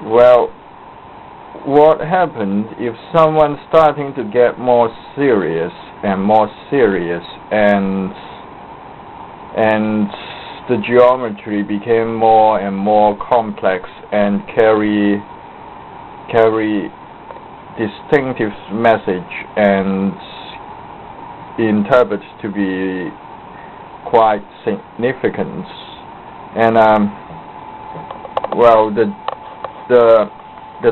Well, what happened if someone starting to get more serious and more serious, and the geometry became more and more complex and carry distinctive message and interpret to be quite significant. And well, the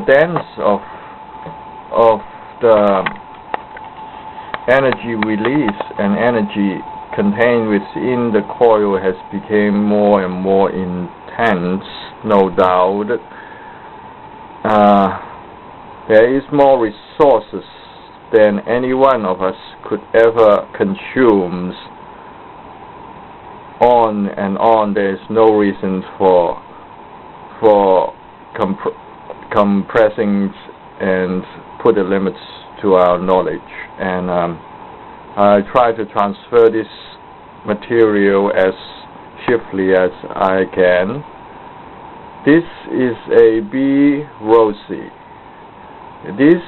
dance of the energy release and energy contained within the coil has become more and more intense, no doubt. There is more resources than any one of us could ever consume. On and on, there is no reason for compressing and put the limits to our knowledge. And I try to transfer this material as swiftly as I can. This is a B-Rosey. This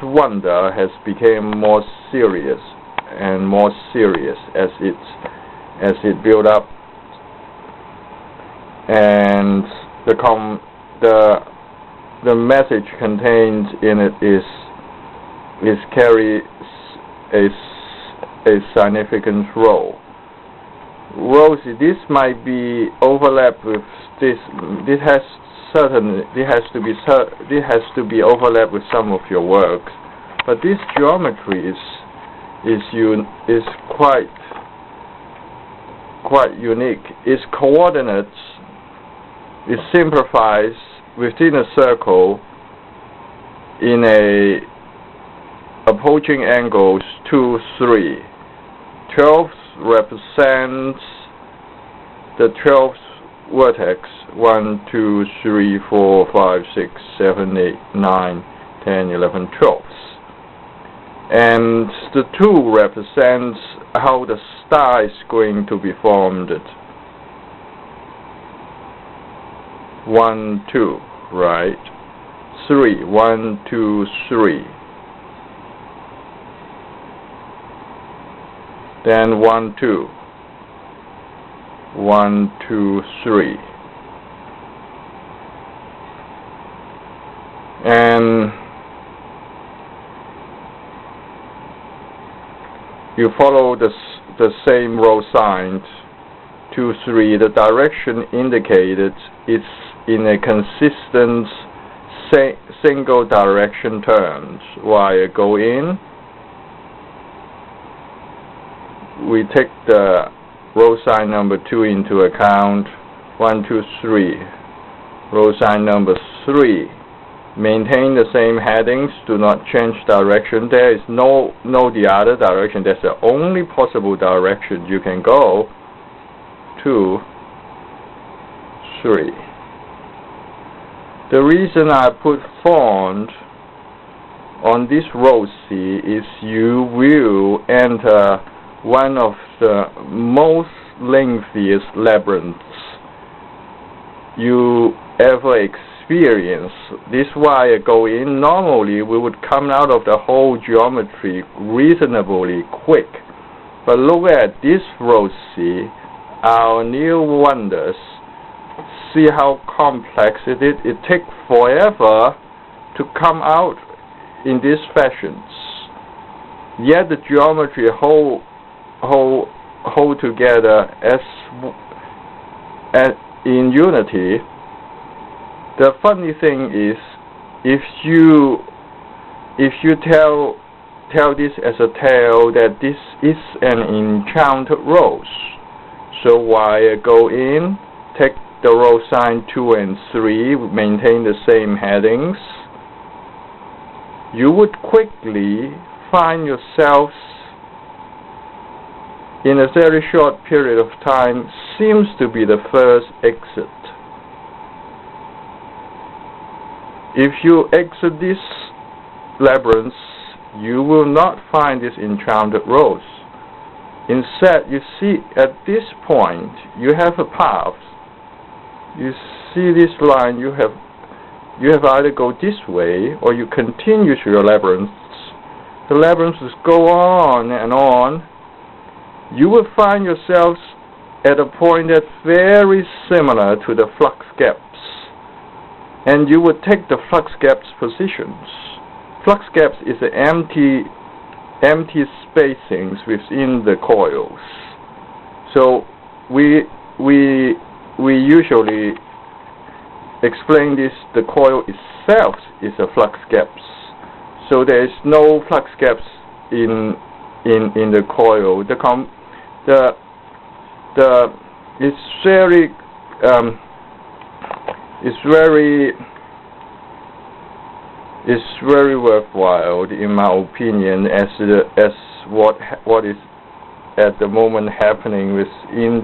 wonder has become more serious and more serious as it built up, and the message contained in it is carries a significant role. Rosey, this might be overlapped with this. This has to be overlapped with some of your works, but this geometry is quite unique. Its coordinates is simplified within a circle in a approaching angles 2, 3. 12 represents the 12th vertex, 1, 2, 3, 4, 5, 6, 7, 8, 9, 10, 11, 12. And the 2 represents how the star is going to be formed. 1, 2, right? 3, 1, 2, 3. Then 1, 2. 1, 2, 3. And you follow the same row signs, 2, 3. The direction indicated is in a consistent single direction terms. While I go in, we take the row sign number 2 into account. 1, 2, 3. Row sign number 3. Maintain the same headings. Do not change direction. There is no the other direction. That's the only possible direction you can go. 2, 3. The reason I put font on this Rosey is you will enter one of the most lengthiest labyrinths you ever experience. This is why I go in. Normally we would come out of the whole geometry reasonably quick, but look at this Rosey, our new wonders. See how complex it is. It takes forever to come out in these fashions. Yet the geometry hold together as in unity. The funny thing is, if you tell this as a tale that this is an enchanted rose, so while I go in, take the row sign 2 and 3, maintain the same headings, you would quickly find yourselves in a very short period of time seems to be the first exit. If you exit this labyrinth, you will not find this enchanted rose. Instead, you see at this point, you have a path. You see this line, you have you have either go this way or you continue to your labyrinth. The labyrinths go on and on. You will find yourselves at a point that's very similar to the flux gaps. And you would take the flux gaps positions. Flux gaps is the empty spacings within the coils. So we usually explain this, the coil itself is a flux gaps. So there is no flux gaps in the coil. It's very worthwhile, in my opinion, as what is at the moment happening within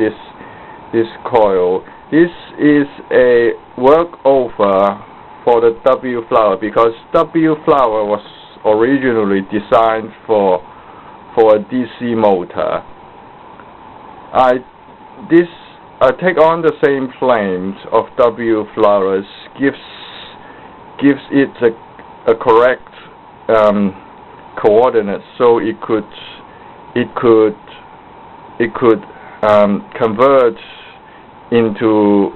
this coil. This is a workover for the W flower, because W flower was originally designed for a DC motor. I take on the same flames of W flowers, gives it a correct coordinate, so it could convert into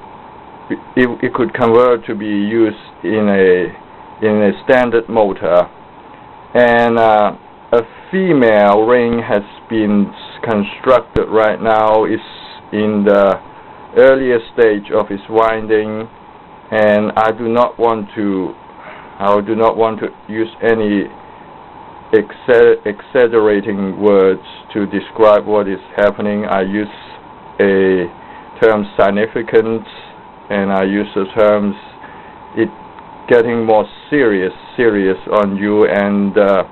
it could convert to be used in a standard motor. And a female ring has been constructed right now. Is in the earlier stage of its winding, and I do not want to use any exaggerating words to describe what is happening. I use a term significance, and I use the terms it getting more serious on you, and the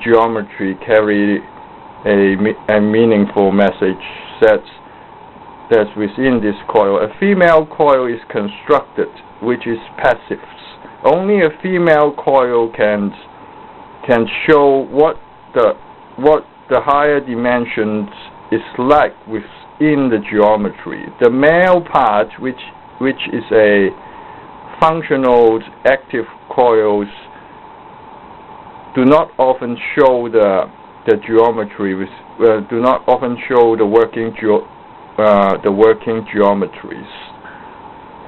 geometry carry a meaningful message that's within this coil. A female coil is constructed, which is passive. Only a female coil can show what the higher dimensions is like within the geometry. The male part, which is a functional active coils, do not often show the geometry, do not often show the working geometries.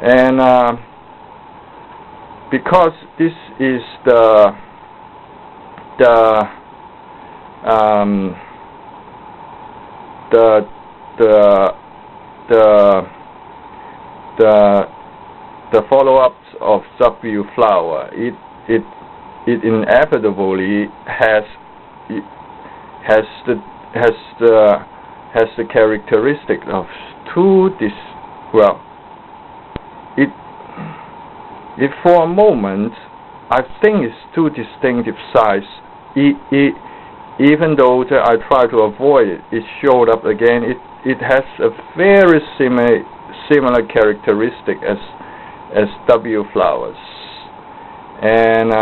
And because this is the follow-ups of W flower, it inevitably has the characteristic of it for a moment I think it's two distinctive sides. Even though I try to avoid it, it showed up again. It has a very similar characteristic as W flowers, and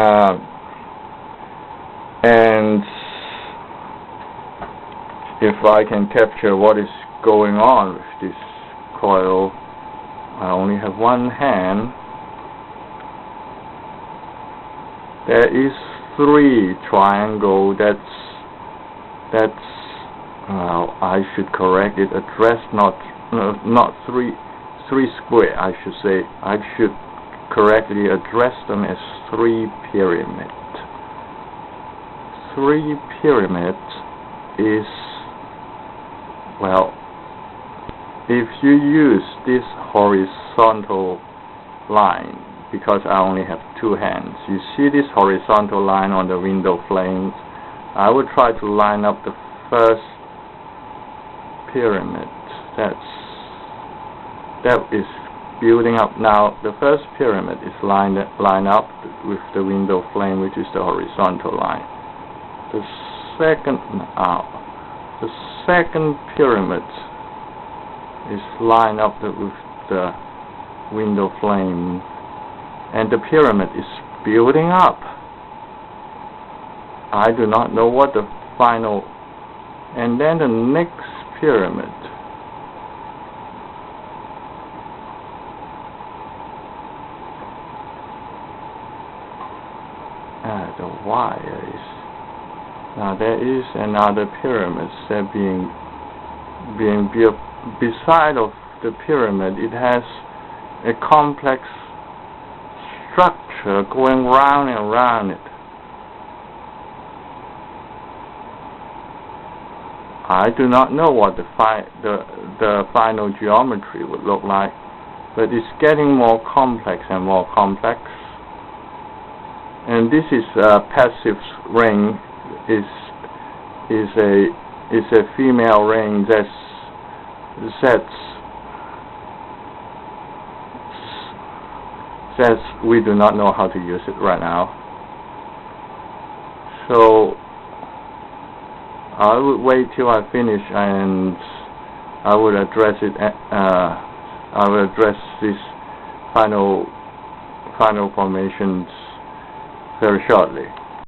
if I can capture what is going on with this coil, I only have one hand. There is 3 triangle. That's I should correct it. Address not 3 square. I should say I should correctly address them as 3 pyramid. 3 pyramid is, well, if you use this horizontal line, because I only have 2 hands, you see this horizontal line on the window frames. I would try to line up the first pyramid. That is building up now. The first pyramid is lined up with the window frame, which is the horizontal line. The second pyramid is lined up with the window frame, and the pyramid is building up. I do not know what the final, and then the next pyramid the wires. Now there is another pyramid that being built beside of the pyramid. It has a complex structure going round and round it. I do not know what the final geometry would look like, but it's getting more complex and more complex. And this is a passive ring. Is a female ring that says we do not know how to use it right now. So I would wait till I finish, and I would address it. I will address these final formations very shortly.